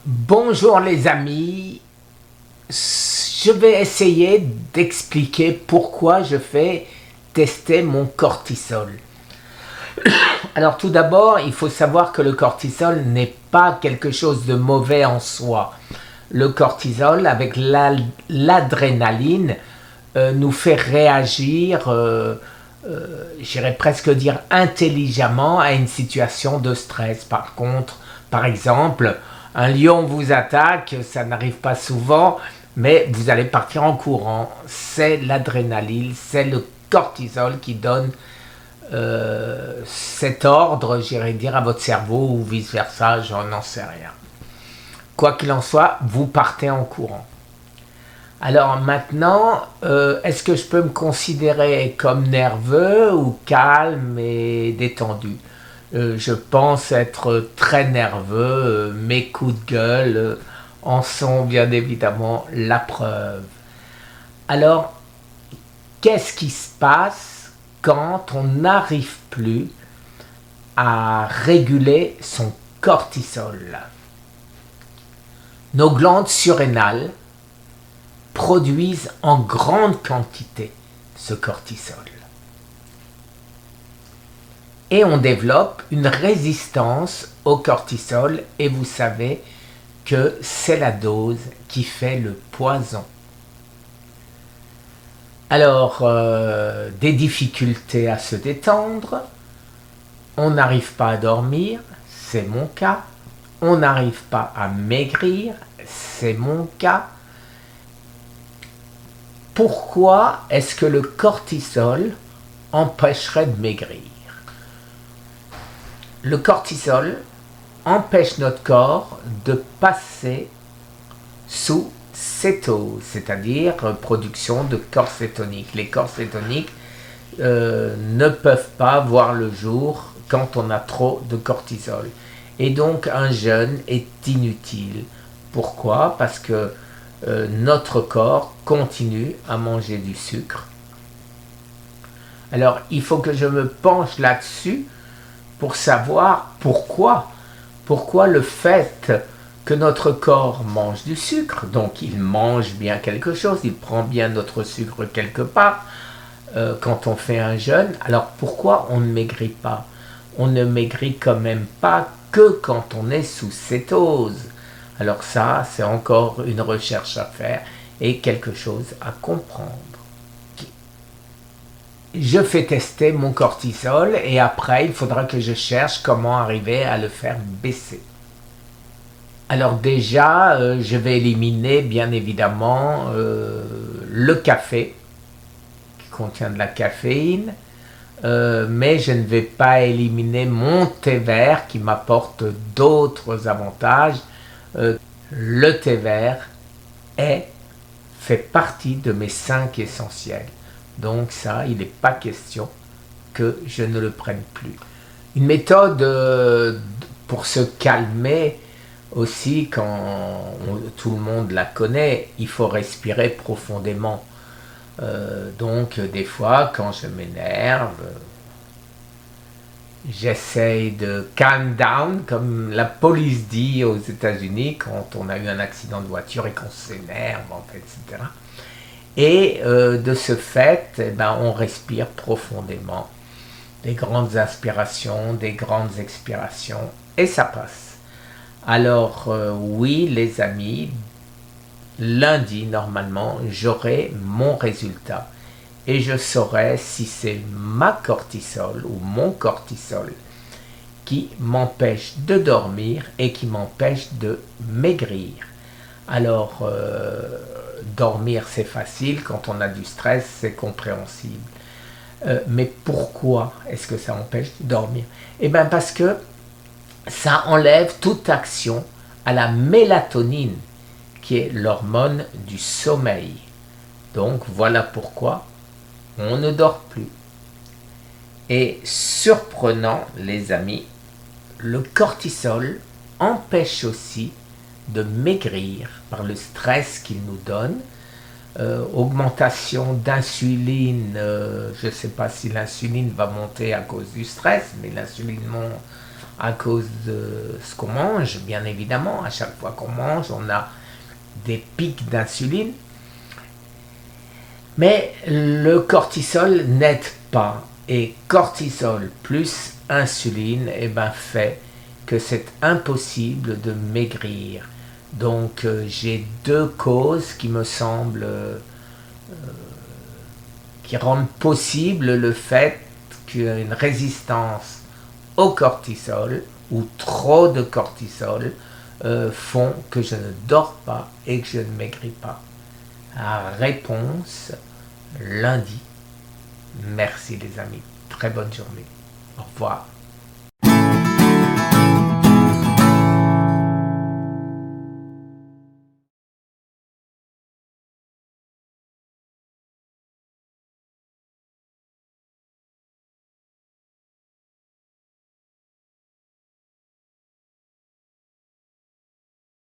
Bonjour les amis, je vais essayer d'expliquer pourquoi je fais tester mon cortisol. Alors tout d'abord, il faut savoir que le cortisol n'est pas quelque chose de mauvais en soi. Le cortisol, avec l'adrénaline, nous fait réagir, j'irais presque dire intelligemment, à une situation de stress. Par contre, par exemple, un lion vous attaque, ça n'arrive pas souvent, mais vous allez partir en courant. C'est l'adrénaline, c'est le cortisol qui donne cet ordre, j'irais dire, à votre cerveau ou vice-versa, j'en sais rien. Quoi qu'il en soit, vous partez en courant. Alors maintenant, est-ce que je peux me considérer comme nerveux ou calme et détendu? Je pense être très nerveux, mes coups de gueule en sont bien évidemment la preuve. Alors, qu'est-ce qui se passe quand on n'arrive plus à réguler son cortisol? Nos glandes surrénales produisent en grande quantité ce cortisol. Et on développe une résistance au cortisol, et vous savez que c'est la dose qui fait le poison. Alors, des difficultés à se détendre, on n'arrive pas à dormir, c'est mon cas, on n'arrive pas à maigrir, c'est mon cas. Pourquoi est-ce que le cortisol empêcherait de maigrir? Le cortisol empêche notre corps de passer sous cétose, c'est-à-dire production de corps cétonique. Les corps cétoniques ne peuvent pas voir le jour quand on a trop de cortisol. Et donc un jeûne est inutile. Pourquoi? Parce que notre corps continue à manger du sucre. Alors il faut que je me penche là-dessus pour savoir pourquoi le fait que notre corps mange du sucre, donc il mange bien quelque chose, il prend bien notre sucre quelque part, quand on fait un jeûne, alors pourquoi on ne maigrit pas? On ne maigrit quand même pas que quand on est sous cétose. Alors ça, c'est encore une recherche à faire et quelque chose à comprendre. Je fais tester mon cortisol et après, il faudra que je cherche comment arriver à le faire baisser. Alors déjà, je vais éliminer bien évidemment le café qui contient de la caféine, mais je ne vais pas éliminer mon thé vert qui m'apporte d'autres avantages. Le thé vert fait partie de mes 5 essentiels. Donc ça, il n'est pas question que je ne le prenne plus. Une méthode pour se calmer aussi, tout le monde la connaît, il faut respirer profondément. Donc des fois, quand je m'énerve, j'essaye de calm down, comme la police dit aux États-Unis quand on a eu un accident de voiture et qu'on s'énerve, en fait, etc. Et de ce fait, on respire profondément, des grandes inspirations, des grandes expirations, et ça passe. Alors oui, les amis, lundi, normalement, j'aurai mon résultat. Et je saurai si c'est ma cortisol ou mon cortisol qui m'empêche de dormir et qui m'empêche de maigrir. Alors, dormir c'est facile, quand on a du stress c'est compréhensible. Mais pourquoi est-ce que ça empêche de dormir? Eh bien parce que ça enlève toute action à la mélatonine, qui est l'hormone du sommeil. Donc voilà pourquoi on ne dort plus. Et surprenant les amis, le cortisol empêche aussi de maigrir par le stress qu'il nous donne. Augmentation d'insuline, je ne sais pas si l'insuline va monter à cause du stress, mais l'insuline monte à cause de ce qu'on mange, bien évidemment. À chaque fois qu'on mange, on a des pics d'insuline. Mais le cortisol n'aide pas. Et cortisol plus insuline fait que c'est impossible de maigrir. Donc j'ai deux causes qui me semblent qui rendent possible le fait qu'une résistance au cortisol ou trop de cortisol font que je ne dors pas et que je ne maigris pas. Réponse lundi. Merci les amis. Très bonne journée. Au revoir.